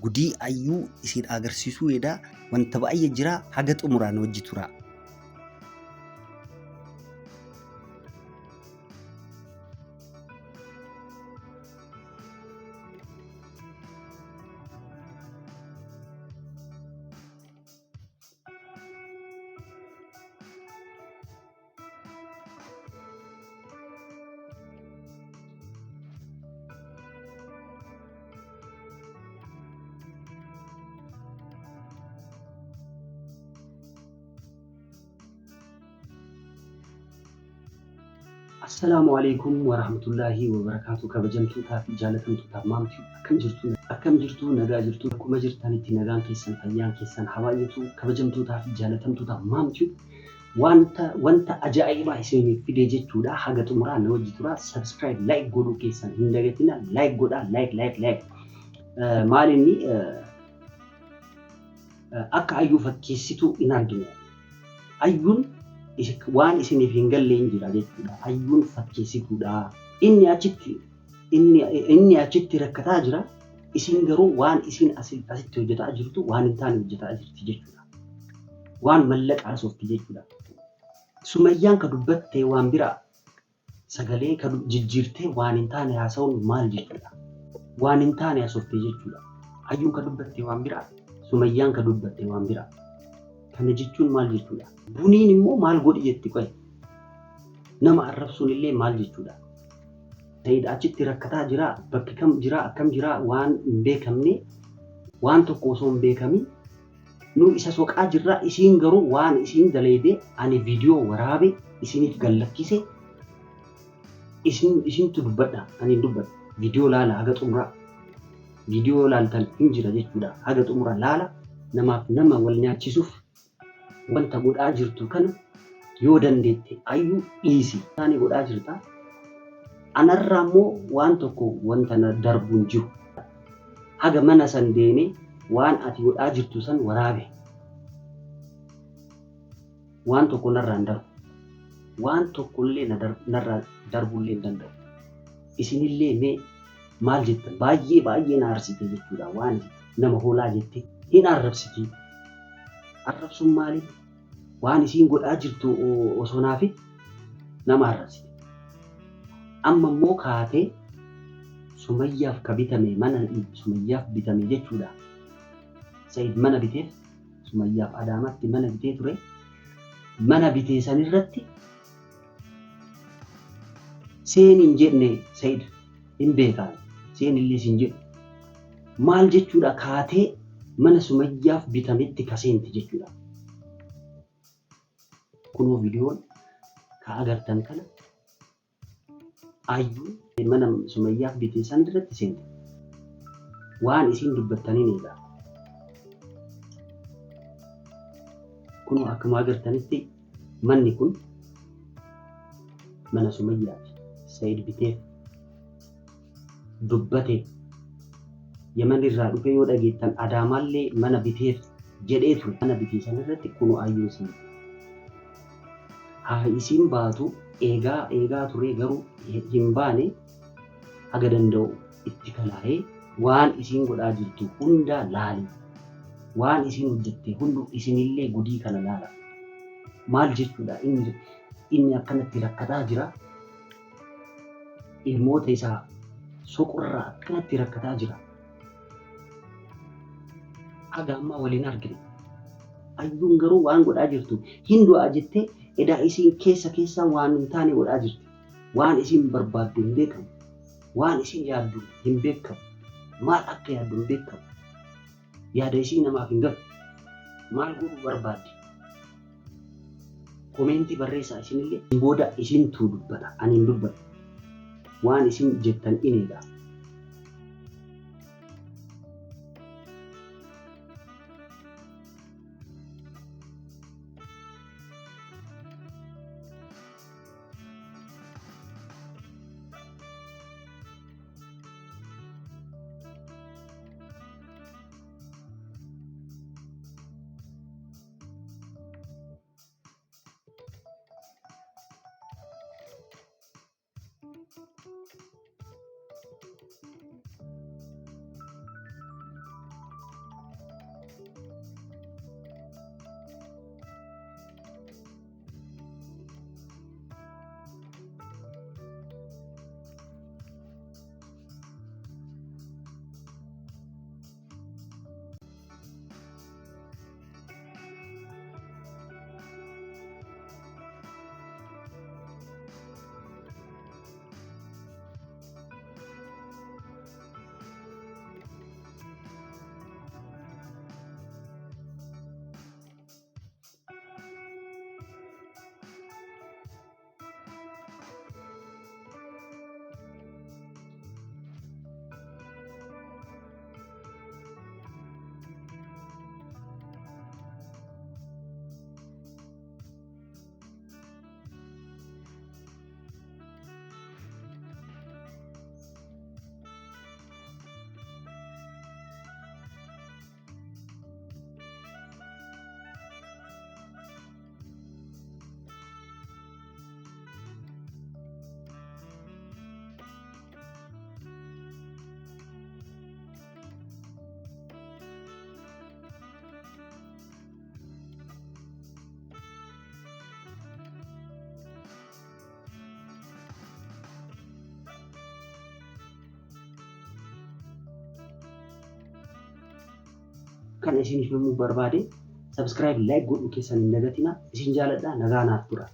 gudii ayyuu isin agarsiisuu jedha. Wanta baay'ee jira, haga xumuraan wajji tura. Assalamu alaikum warahmatullahi wabarakatuh. Kabajamtootaa fi jaalatamtootaa maamtii akkam jirtu nagaa jirtu akkuma jirtanitti nagaan keessan fayyaan keessan hawaayatu. Kabajamtootaa fi jaalatamtootaa maamtii wanta ajaa'ibaa isiniif fidee jechuudha. Haga xumuraa na wajji tura. Subscribe, like godhuu keessan hin dagatina. Like godhaa, like. Maal inni akka ayyuu fakkeessituu hin argine. Ayyuun waan isiniif hin galle hin jira jechuudha. Ayyuun fakkeessituudha. Inni achitti rakkataa jira. Isin garuu waan isin asitti hojjetaa jirtu waan hin taane hojjetaa jirti jechuudha. Waan mallaqaa soofti jechuudha. Sumayyaan ka dubbattee waan biraa sagalee ka jijjiirtee waan hin taane haasa'uun maal jechuudha. Waan hin taane haasofte jechuudha. Ayyuun ka dubbattee waan biraa, Sumayyaan ka dubbattee waan biraa. Kana jechuun maal jechuudha? Buniin immoo maal godhi jetti qoy. Nama arrabsuun illee maal jechuudha? Sayid achitti rakkataa jira, bakki kam jira, akkam jira waan hin beekamne, waan tokko osoo hin beekamin nu isa soqaa jirra. Isiin garuu waan isiin daleede ani viidiyoo waraabe isiniif gallakkise isintu dubbadha, ani hin dubbadha. Viidiyoo laala haga xumuraa. Viidiyoo laaltan hin jira jechuudha. Haga xumuraa laala. Namaaf nama wal nyaachisuuf wanta godhaa jirtu kana yoo dandeette ayyuu dhiisi. Taane godhaa jirta. Anarraa immoo waan tokko wanta na darbuun jiru. Haga mana san deemee waan ati godhaa jirtu san waraabe. Waan tokko narraa hin darbu. Waan tokkollee narraa darbullee hin danda'u. Isinillee mee maal jettan? Baay'ee na arsite jechuudha. Waan nama hoolaa jettee hin arrabsiti. Arrabsuun maali? Waan isiin godhaa jirtu osoo naafi nama arrabsiti. Amma immoo kaatee Sumayyaaf ka bitame mana Sumayyaaf bitame jechuudha. Sayid mana biteef Sumayyaaf Adaamaatti mana bitee ture. Mana bitee san irratti seen hin jedne Sayid hin beekaa. Seen illee sin jedhu. Maal jechuudha? Kaatee mana Sumayyaaf bitametti kaseenti jechuudha. Kunoo viidiyoon ka agartan kana ayyuun mana Sumayyaaf bitee san irratti seente. Waan isin dubbattaniin egaa. Kunoo akkuma agartanitti manni kun mana Sumayyaati. Sayid biteef dubbate. Yaman irraa dhufe yoo dhageettan Adaamaallee mana biteef jedhee ture. Mana bitee san irratti kunoo ayyuu isin. Haa isin baatu eegaa ture garuu hin baane haga danda'u itti kalaa'ee waan isin godhaa jirtu hunda laali. Waan isin hojjette hundu isinillee gudii kana laala. Maal jechuudha? Inni akkanatti rakkataa jira. Ilmoota isaa soqurraa akkanatti rakkataa jira. Haga amma waliin argine. Ayyuun garuu waan godhaa jirtu hin du'aa jettee edaa isin keessaan waan hin taane godhaa jirti. Waan isin barbaaddu hin beekamu. Waan isin yaaddu hin beekamu. Maal akka yaaddu hin beekamu. Yaada isin namaaf hin galu. Maal godhuu barbaaddi? Koomeentii barreessaa isinillee. Booda isintu dubbata. Ani hin dubbatu. Waan isin jettan ineedha. kan isiniif himuu barbaade subscribe like godhu keessan hin dagatina. Isin jaaladha nagaa naaf tura.